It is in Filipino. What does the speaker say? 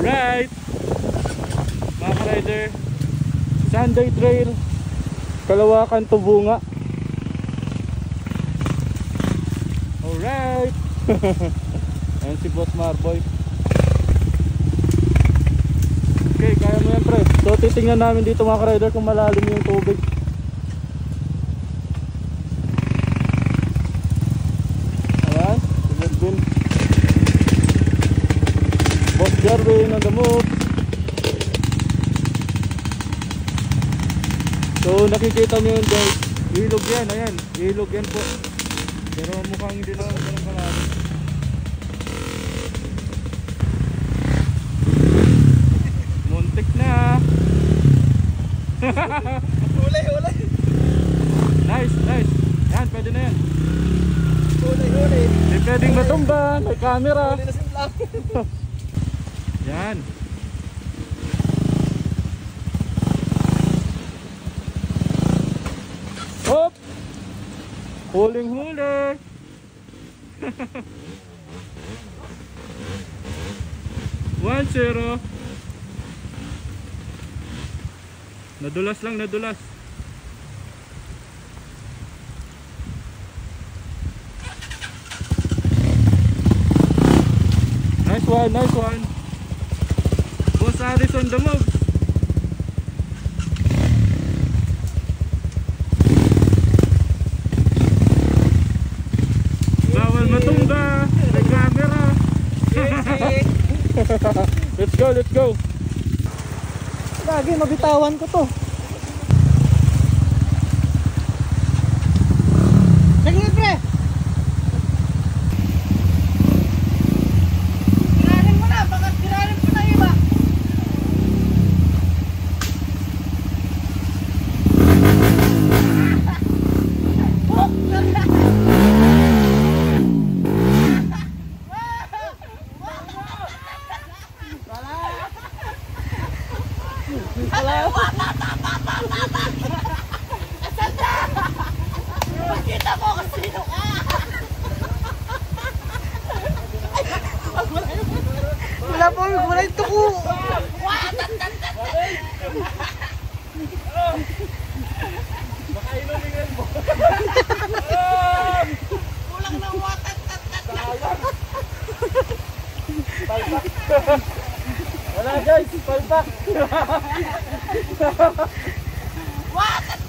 Alright mga ka-rider, Sunday Trail, Kalawakan to Bunga. Alright. Ayan si Boss Marboy. Okay, kaya mo yan pre. So titingnan namin dito mga ka-rider kung malalim yung tubig. Ayan, tingnan din Boss Jarvin on the move. So nakikita nyo yun guys, ilog yan, ayan, ilog yan po. Pero mukhang hindi na ganun kalalim. Muntik na. Huli, huli. Nice, nice. Yan, pwede na yan. Huli, huli. Hindi pwedeng matumba, may camera. Huli na simula. Yan. Hop! Huling huli! 1-0. Nadulas lang, nadulas. Nice one, nice one. Boss Aris on the move. Bawal matumba, may camera. Let's go, let's go. Lagi mabitawan ko to. Sige pre. Tiranin mo na, baka tiranin mo na iba. Makita mo kung sino ka! Wala po, wala yung tuko! Baka inulingan mo. Kulang ng watat! Palpak. Wala guys, palpak. Watat!